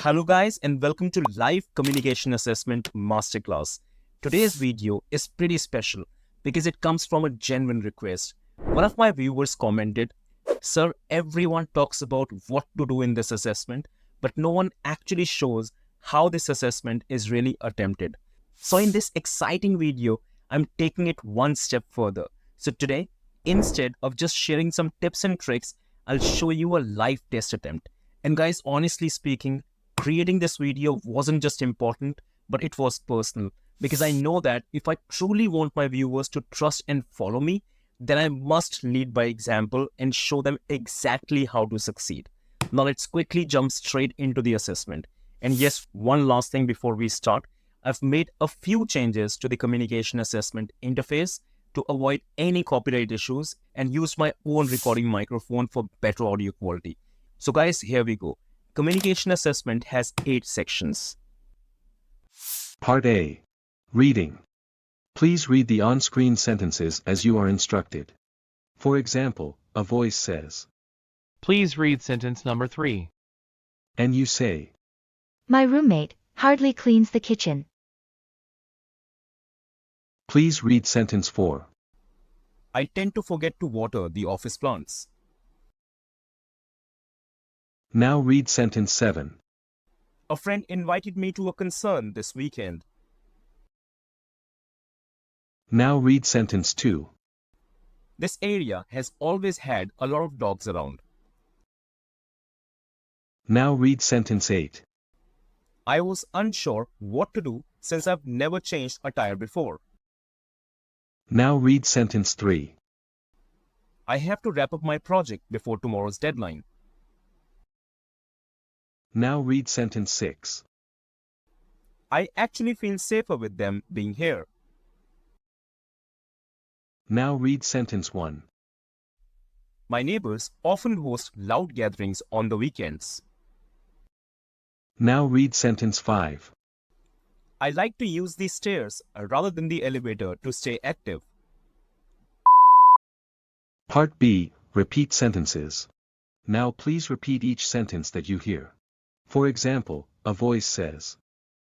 Hello guys and welcome to Live Communication Assessment Masterclass. Today's video is pretty special because it comes from a genuine request. One of my viewers commented, "Sir, everyone talks about what to do in this assessment, but no one actually shows how this assessment is really attempted." So in this exciting video, I'm taking it one step further. So today, instead of just sharing some tips and tricks, I'll show you a live test attempt. And guys, honestly speaking, creating this video wasn't just important, but it was personal, because I know that if I truly want my viewers to trust and follow me, then I must lead by example and show them exactly how to succeed. Now let's quickly jump straight into the assessment. And yes, one last thing before we start, I've made a few changes to the communication assessment interface to avoid any copyright issues and used my own recording microphone for better audio quality. So guys, here we go. Communication assessment has 8 sections. Part A. Reading. Please read the on-screen sentences as you are instructed. For example, a voice says, Please read sentence number 3. and you say, My roommate hardly cleans the kitchen. please read sentence 4. I tend to forget to water the office plants. Now read sentence 7. A friend invited me to a concert this weekend. Now read sentence 2. This area has always had a lot of dogs around. Now read sentence 8. I was unsure what to do since I've never changed a tire before. Now read sentence 3. I have to wrap up my project before tomorrow's deadline. Now read sentence 6. I actually feel safer with them being here. Now read sentence 1. My neighbors often host loud gatherings on the weekends. Now read sentence 5. I like to use the stairs rather than the elevator to stay active. Part B. Repeat sentences. Now please repeat each sentence that you hear. For example, a voice says,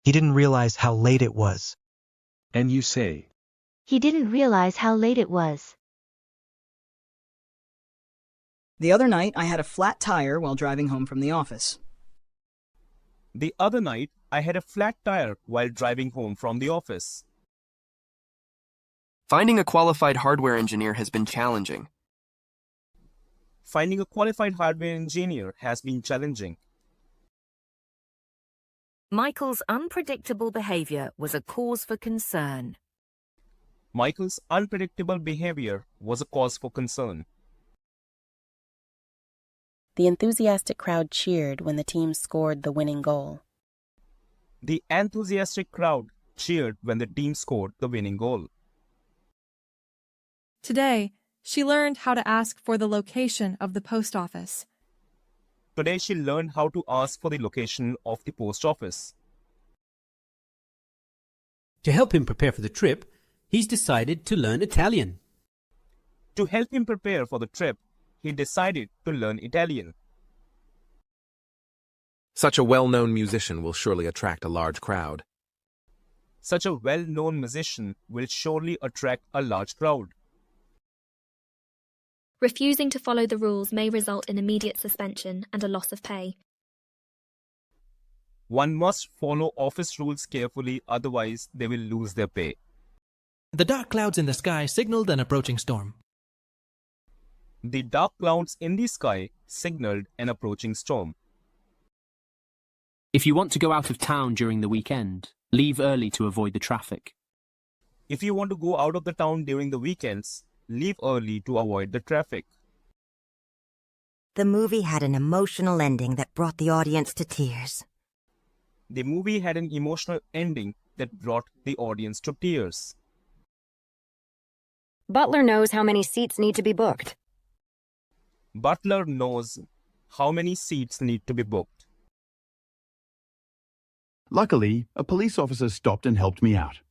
He didn't realize how late it was. and you say, He didn't realize how late it was. The other night, I had a flat tire while driving home from the office. The other night, I had a flat tire while driving home from the office. Finding a qualified hardware engineer has been challenging. Finding a qualified hardware engineer has been challenging. Michael's unpredictable behavior was a cause for concern. Michael's unpredictable behavior was a cause for concern. The enthusiastic crowd cheered when the team scored the winning goal. The enthusiastic crowd cheered when the team scored the winning goal. Today, she learned how to ask for the location of the post office. Today she learned how to ask for the location of the post office. To help him prepare for the trip, he's decided to learn Italian. To help him prepare for the trip, he decided to learn Italian. Such a well-known musician will surely attract a large crowd. Such a well-known musician will surely attract a large crowd. Refusing to follow the rules may result in immediate suspension and a loss of pay. One must follow office rules carefully, otherwise they will lose their pay. The dark clouds in the sky signaled an approaching storm. The dark clouds in the sky signaled an approaching storm. If you want to go out of town during the weekend, leave early to avoid the traffic. If you want to go out of the town during the weekends, leave early to avoid the traffic. The movie had an emotional ending that brought the audience to tears. The movie had an emotional ending that brought the audience to tears. Butler knows how many seats need to be booked. Butler knows how many seats need to be booked. Luckily, a police officer stopped and helped me out.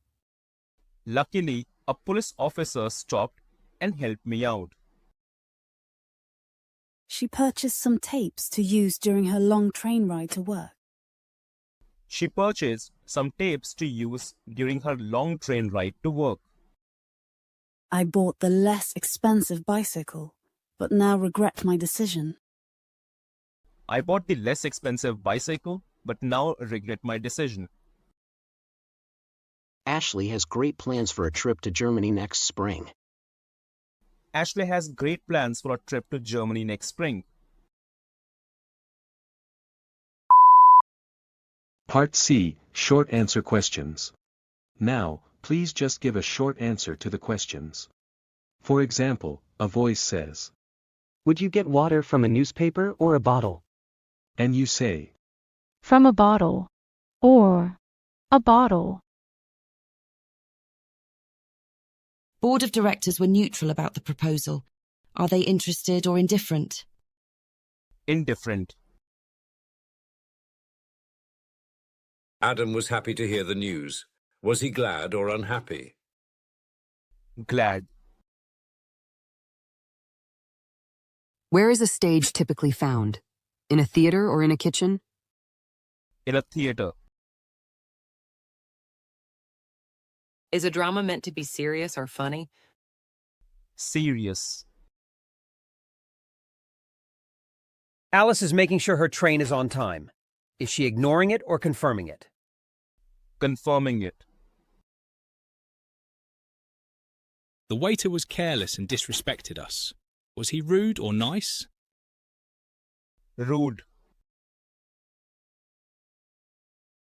Luckily, a police officer stopped and helped me out. She purchased some tapes to use during her long train ride to work. She purchased some tapes to use during her long train ride to work. I bought the less expensive bicycle, but now regret my decision. I bought the less expensive bicycle, but now regret my decision. Ashley has great plans for a trip to Germany next spring. Ashley has great plans for a trip to Germany next spring. Part C, Short Answer Questions. Now, please just give a short answer to the questions. For example, a voice says, "Would you get water from a newspaper or a bottle?" And you say, "From a bottle." Or, "A bottle." Board of directors were neutral about the proposal. Are they interested or indifferent? Indifferent. Adam was happy to hear the news. Was he glad or unhappy? Glad. Where is a stage typically found? In a theater or in a kitchen? In a theater. Is a drama meant to be serious or funny? Serious. Alice is making sure her train is on time. Is she ignoring it or confirming it? Confirming it. The waiter was careless and disrespected us. Was he rude or nice? Rude.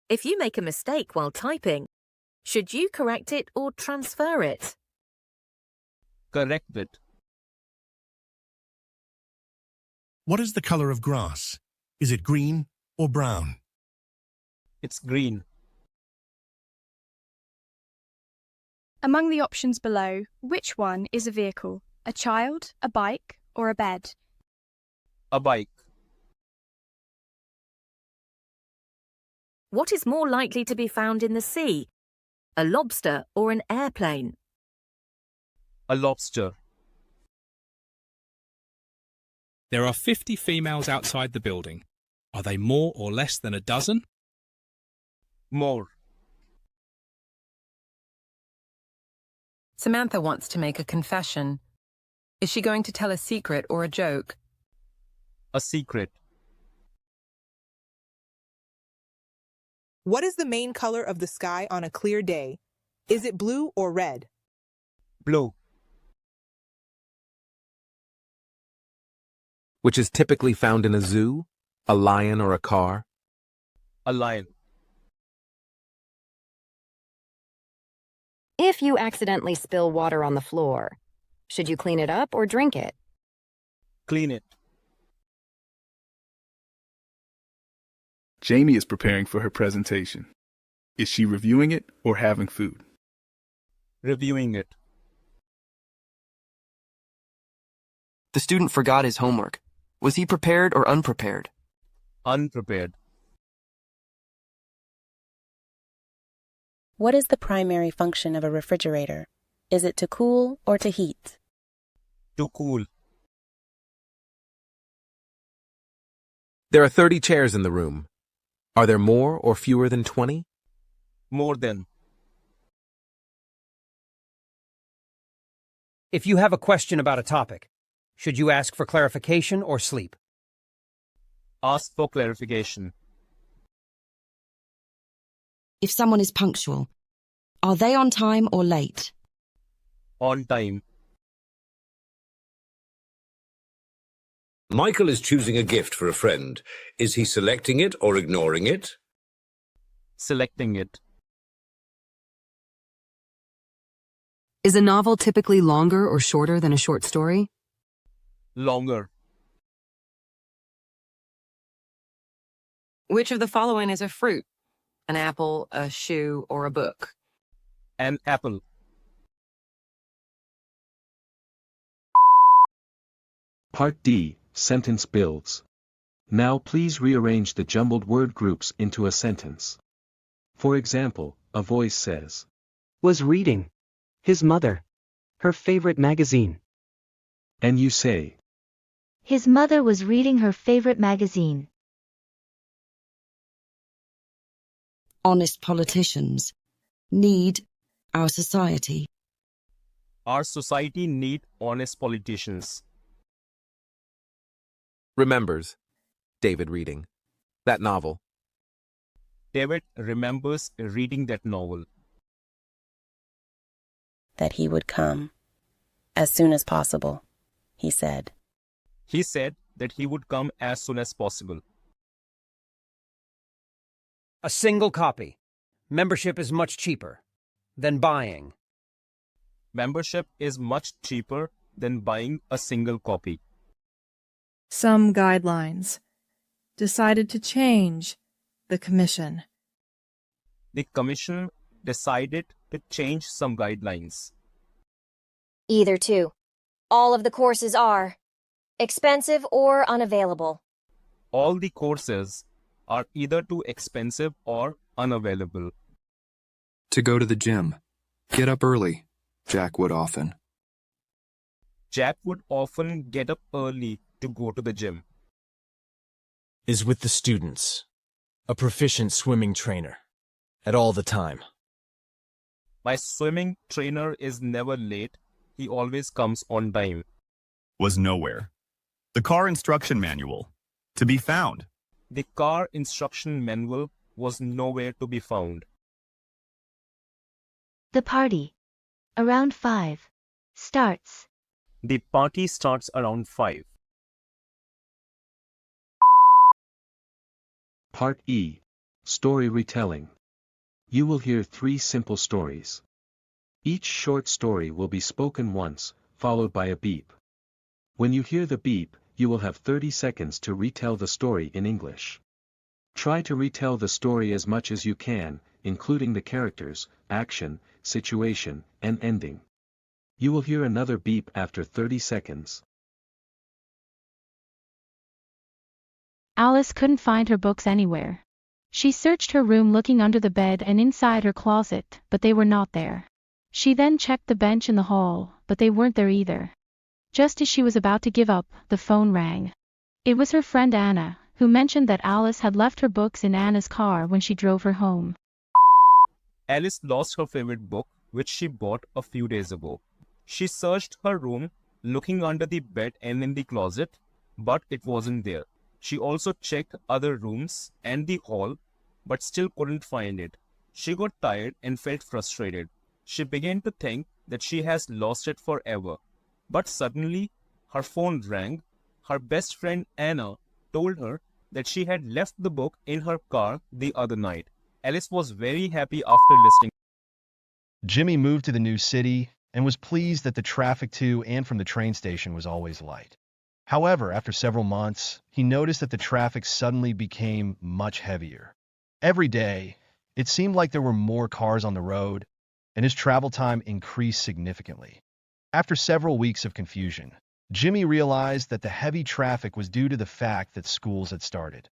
If you make a mistake while typing, should you correct it or transfer it? Correct it. What is the color of grass? Is it green or brown? It's green. Among the options below, which one is a vehicle? A child, a bike, or a bed? A bike. What is more likely to be found in the sea? A lobster or an airplane? A lobster. There are 50 females outside the building. Are they more or less than a dozen? More. Samantha wants to make a confession. Is she going to tell a secret or a joke? A secret. What is the main color of the sky on a clear day? Is it blue or red? Blue. Which is typically found in a zoo, a lion or a car? A lion. If you accidentally spill water on the floor, should you clean it up or drink it? Clean it. Jamie is preparing for her presentation. Is she reviewing it or having food? Reviewing it. The student forgot his homework. Was he prepared or unprepared? Unprepared. What is the primary function of a refrigerator? Is it to cool or to heat? To cool. There are 30 chairs in the room. Are there more or fewer than 20? More than. If you have a question about a topic, should you ask for clarification or sleep? Ask for clarification. If someone is punctual, are they on time or late? On time. Michael is choosing a gift for a friend. Is he selecting it or ignoring it? Selecting it. Is a novel typically longer or shorter than a short story? Longer. Which of the following is a fruit? An apple, a shoe, or a book? An apple. Part D, Sentence Builds. Now please rearrange the jumbled word groups into a sentence. For example, a voice says, "Was reading. His mother. Her favorite magazine." And you say, His mother was reading her favorite magazine. honest politicians need our society. Our society need honest politicians. Remembers. David reading. That novel. David remembers reading that novel. That he would come as soon as possible, he said. He said that he would come as soon as possible. A single copy. Membership is much cheaper than buying. Membership is much cheaper than buying a single copy. Some guidelines. Decided to change the commission. The commission decided to change some guidelines. Either two. All of the courses are expensive or unavailable. All the courses are either too expensive or unavailable. To go to the gym. Get up early. Jack would often. Jack would often get up early to go to the gym. Is with the students. A proficient swimming trainer. At all the time. My swimming trainer is never late. He always comes on time. Was nowhere. The car instruction manual. To be found. The car instruction manual was nowhere to be found. The party. Around 5. Starts. The party starts around 5. Part E. Story retelling. You will hear 3 simple stories. Each short story will be spoken once, followed by a beep. When you hear the beep, you will have 30 seconds to retell the story in English. Try to retell the story as much as you can, including the characters, action, situation, and ending. You will hear another beep after 30 seconds. Alice couldn't find her books anywhere. She searched her room looking under the bed and inside her closet, but they were not there. She then checked the bench in the hall, but they weren't there either. Just as she was about to give up, the phone rang. It was her friend Anna, who mentioned that Alice had left her books in Anna's car when she drove her home. Alice lost her favorite book, which she bought a few days ago. She searched her room, looking under the bed and in the closet, but it wasn't there. She also checked other rooms and the hall, but still couldn't find it. She got tired and felt frustrated. She began to think that she has lost it forever. But suddenly, her phone rang. Her best friend Anna told her that she had left the book in her car the other night. Alice was very happy after listening. Jimmy moved to the new city and was pleased that the traffic to and from the train station was always light. However, after several months, he noticed that the traffic suddenly became much heavier. Every day, it seemed like there were more cars on the road, and his travel time increased significantly. After several weeks of confusion, Jimmy realized that the heavy traffic was due to the fact that schools had started.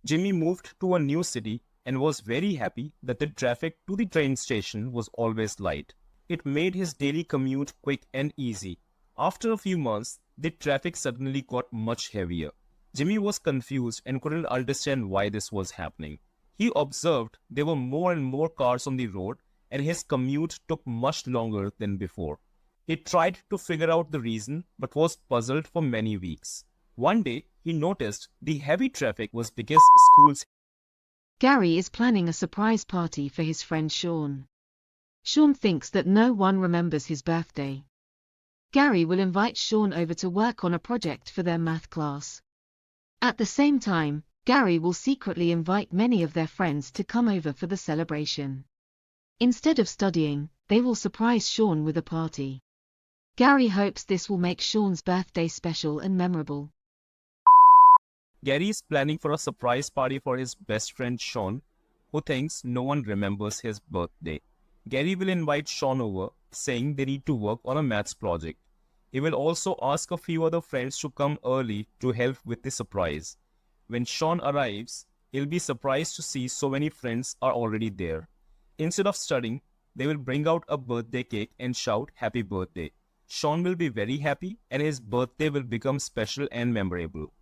Jimmy moved to a new city and was very happy that the traffic to the train station was always light. It made his daily commute quick and easy. After a few months, the traffic suddenly got much heavier. Jimmy was confused and couldn't understand why this was happening. He observed there were more and more cars on the road, and his commute took much longer than before. He tried to figure out the reason, but was puzzled for many weeks. One day, he noticed the heavy traffic was because schools. Gary is planning a surprise party for his friend Sean. Sean thinks that no one remembers his birthday. Gary will invite Sean over to work on a project for their math class. At the same time, Gary will secretly invite many of their friends to come over for the celebration. Instead of studying, they will surprise Sean with a party. Gary hopes this will make Sean's birthday special and memorable. Gary is planning for a surprise party for his best friend Sean, who thinks no one remembers his birthday. Gary will invite Sean over, saying they need to work on a maths project. He will also ask a few other friends to come early to help with the surprise. When Sean arrives, he'll be surprised to see so many friends are already there. Instead of studying, they will bring out a birthday cake and shout happy birthday. Sean will be very happy and his birthday will become special and memorable.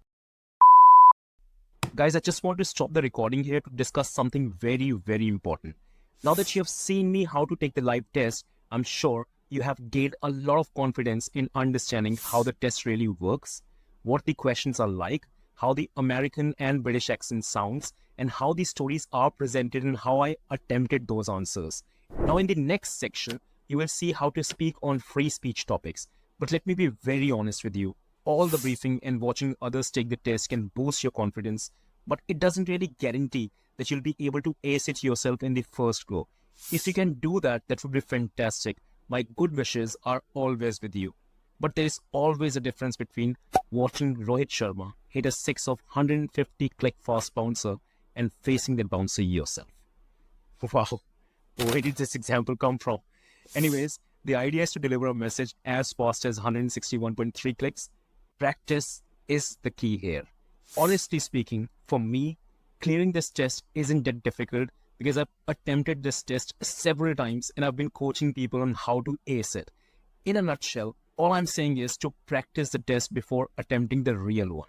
Guys, I just want to stop the recording here to discuss something very, very important. Now that you have seen me how to take the live test, I'm sure you have gained a lot of confidence in understanding how the test really works, what the questions are like, how the American and British accent sounds, and how the stories are presented and how I attempted those answers. Now in the next section, you will see how to speak on free speech topics. But let me be very honest with you. All the briefing and watching others take the test can boost your confidence, but it doesn't really guarantee that you'll be able to ace it yourself in the first go. If you can do that, that would be fantastic. My good wishes are always with you. But there is always a difference between watching Rohit Sharma hit a 6 of 150 click fast bouncer and facing that bouncer yourself. Wow, where did this example come from? Anyways, the idea is to deliver a message as fast as 161.3 clicks. Practice is the key here. Honestly speaking, for me, clearing this test isn't that difficult because I've attempted this test several times and I've been coaching people on how to ace it. In a nutshell, all I'm saying is to practice the test before attempting the real one.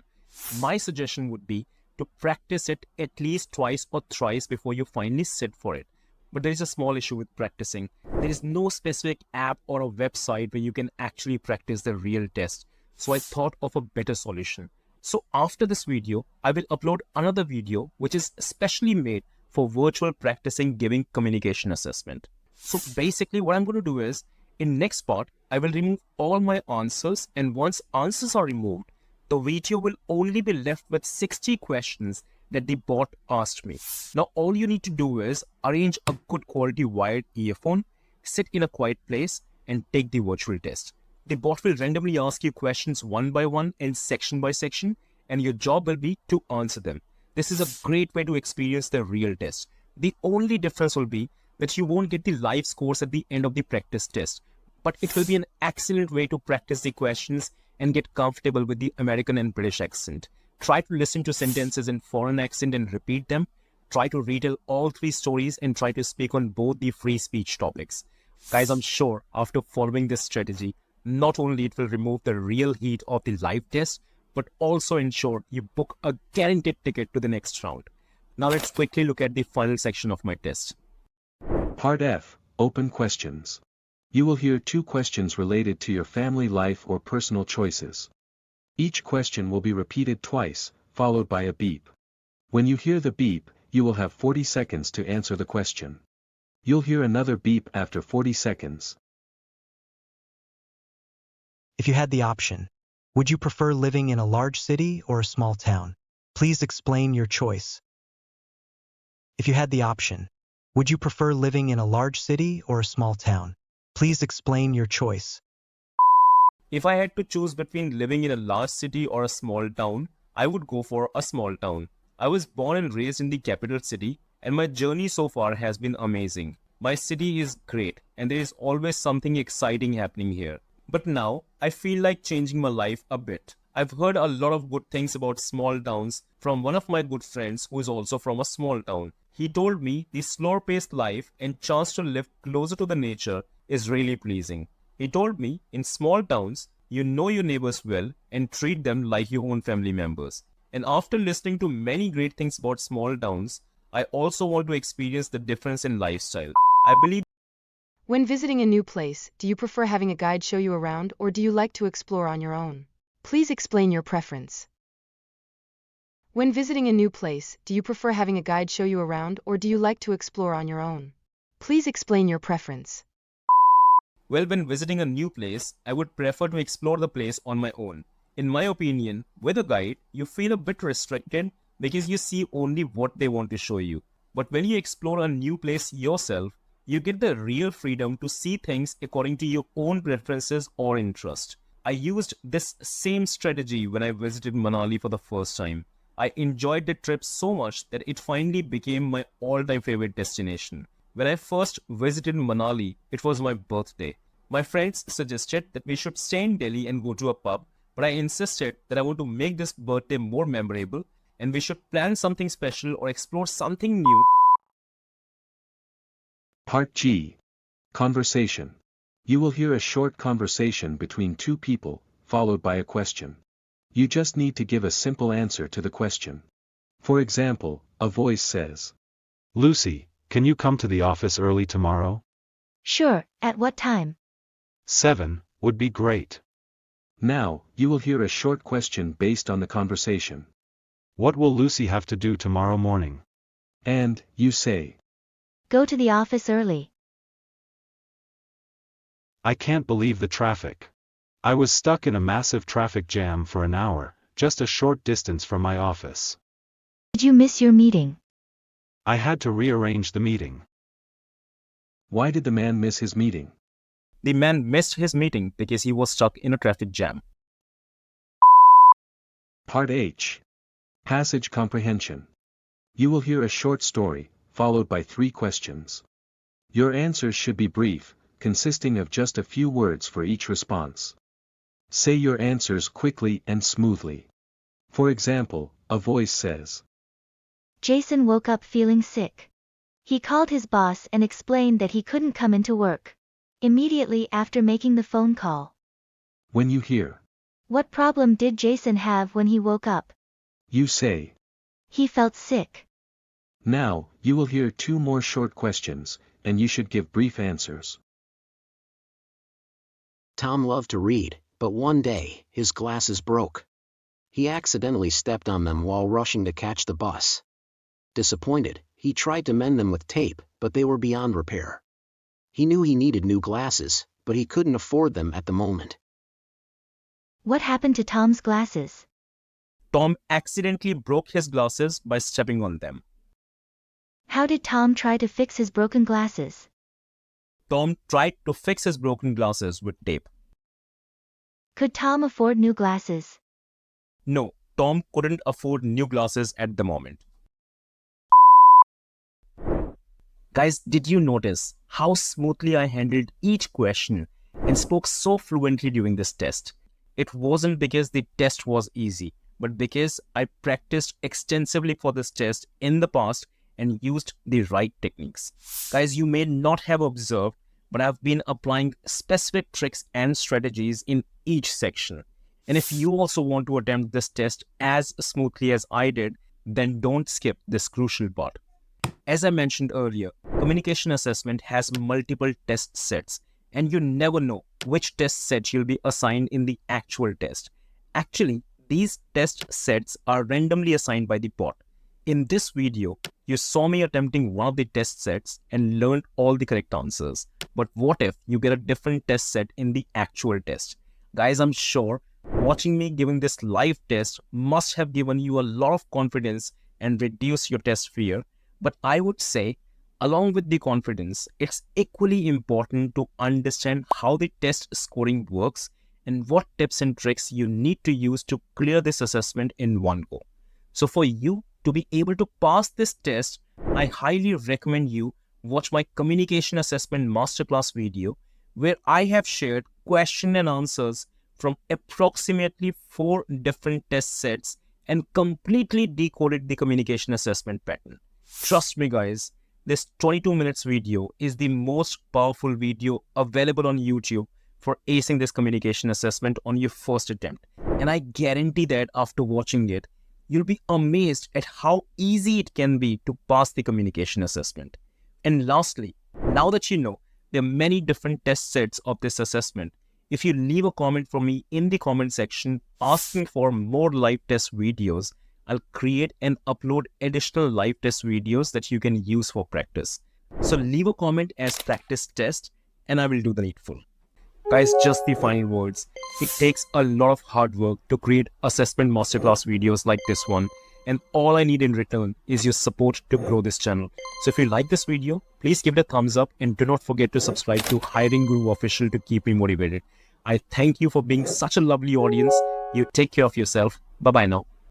My suggestion would be to practice it at least twice or thrice before you finally sit for it. But there is a small issue with practicing. There is no specific app or a website where you can actually practice the real test. So I thought of a better solution. So after this video, I will upload another video which is specially made for virtual practicing giving communication assessment. So basically what I'm going to do is, in next part, I will remove all my answers, and once answers are removed, the video will only be left with 60 questions that the bot asked me. Now all you need to do is arrange a good quality wired earphone, sit in a quiet place and take the virtual test. The bot will randomly ask you questions one by one and section by section, and your job will be to answer them. This is a great way to experience the real test. The only difference will be that you won't get the live scores at the end of the practice test, but it will be an excellent way to practice the questions and get comfortable with the American and British accent. Try to listen to sentences in foreign accent and repeat them. Try to retell all 3 stories and try to speak on both the free speech topics. Guys, I'm sure after following this strategy, not only it will remove the real heat of the live test, but also ensure you book a guaranteed ticket to the next round. Now let's quickly look at the final section of my test. Part F, Open Questions. You will hear 2 questions related to your family life or personal choices. Each question will be repeated twice, followed by a beep. When you hear the beep, you will have 40 seconds to answer the question. You'll hear another beep after 40 seconds. If you had the option, would you prefer living in a large city or a small town? Please explain your choice. If you had the option, would you prefer living in a large city or a small town? Please explain your choice. If I had to choose between living in a large city or a small town, I would go for a small town. I was born and raised in the capital city, and my journey so far has been amazing. My city is great, and there is always something exciting happening here. But now, I feel like changing my life a bit. I've heard a lot of good things about small towns from one of my good friends who is also from a small town. He told me the slower-paced life and chance to live closer to the nature is really pleasing. He told me in small towns, you know your neighbors well and treat them like your own family members. And after listening to many great things about small towns, I also want to experience the difference in lifestyle. I believe. When visiting a new place, do you prefer having a guide show you around or do you like to explore on your own? Please explain your preference. When visiting a new place, do you prefer having a guide show you around or do you like to explore on your own? Please explain your preference. Well, when visiting a new place, I would prefer to explore the place on my own. In my opinion, with a guide, you feel a bit restricted because you see only what they want to show you. But when you explore a new place yourself, you get the real freedom to see things according to your own preferences or interest. I used this same strategy when I visited Manali for the first time. I enjoyed the trip so much that it finally became my all-time favorite destination. When I first visited Manali, it was my birthday. My friends suggested that we should stay in Delhi and go to a pub, but I insisted that I want to make this birthday more memorable and we should plan something special or explore something new. Part G. Conversation. You will hear a short conversation between 2 people, followed by a question. You just need to give a simple answer to the question. For example, a voice says, "Lucy, can you come to the office early tomorrow? Sure, at what time? 7 would be great." Now, you will hear a short question based on the conversation. "What will Lucy have to do tomorrow morning?" And, you say, Go to the office early. "I can't believe the traffic. I was stuck in a massive traffic jam for an hour, just a short distance from my office. Did you miss your meeting? I had to rearrange the meeting." Why did the man miss his meeting? The man missed his meeting because he was stuck in a traffic jam. Part H. Passage Comprehension. You will hear a short story, followed by 3 questions. Your answers should be brief, consisting of just a few words for each response. Say your answers quickly and smoothly. For example, a voice says, Jason woke up feeling sick. He called his boss and explained that he couldn't come into work. Immediately after making the phone call. When you hear, What problem did Jason have when he woke up? you say. He felt sick. Now, you will hear 2 more short questions, and you should give brief answers. Tom loved to read, but one day, his glasses broke. He accidentally stepped on them while rushing to catch the bus. Disappointed, he tried to mend them with tape, but they were beyond repair. He knew he needed new glasses, but he couldn't afford them at the moment. What happened to Tom's glasses? Tom accidentally broke his glasses by stepping on them. How did Tom try to fix his broken glasses? Tom tried to fix his broken glasses with tape. Could Tom afford new glasses? No, Tom couldn't afford new glasses at the moment. Guys, did you notice how smoothly I handled each question and spoke so fluently during this test? It wasn't because the test was easy, but because I practiced extensively for this test in the past and used the right techniques. Guys, you may not have observed, but I've been applying specific tricks and strategies in each section. And if you also want to attempt this test as smoothly as I did, then don't skip this crucial part. As I mentioned earlier, communication assessment has multiple test sets, and you never know which test set you'll be assigned in the actual test. Actually, these test sets are randomly assigned by the bot. In this video, you saw me attempting one of the test sets and learned all the correct answers. But what if you get a different test set in the actual test? Guys, I'm sure watching me giving this live test must have given you a lot of confidence and reduced your test fear. But I would say, along with the confidence, it's equally important to understand how the test scoring works and what tips and tricks you need to use to clear this assessment in one go. So for you to be able to pass this test, I highly recommend you watch my Communication Assessment Masterclass video, where I have shared question and answers from approximately 4 different test sets and completely decoded the communication assessment pattern. Trust me guys, this 22 minutes video is the most powerful video available on YouTube for acing this communication assessment on your first attempt. And I guarantee that after watching it, you'll be amazed at how easy it can be to pass the communication assessment. And lastly, now that you know there are many different test sets of this assessment, if you leave a comment for me in the comment section asking for more live test videos, I'll create and upload additional live test videos that you can use for practice. So leave a comment as practice test and I will do the needful. Guys, just the final words. It takes a lot of hard work to create assessment masterclass videos like this one, and all I need in return is your support to grow this channel. So if you like this video, please give it a thumbs up and do not forget to subscribe to Hiring Guru Official to keep me motivated. I thank you for being such a lovely audience. You take care of yourself. Bye-bye now.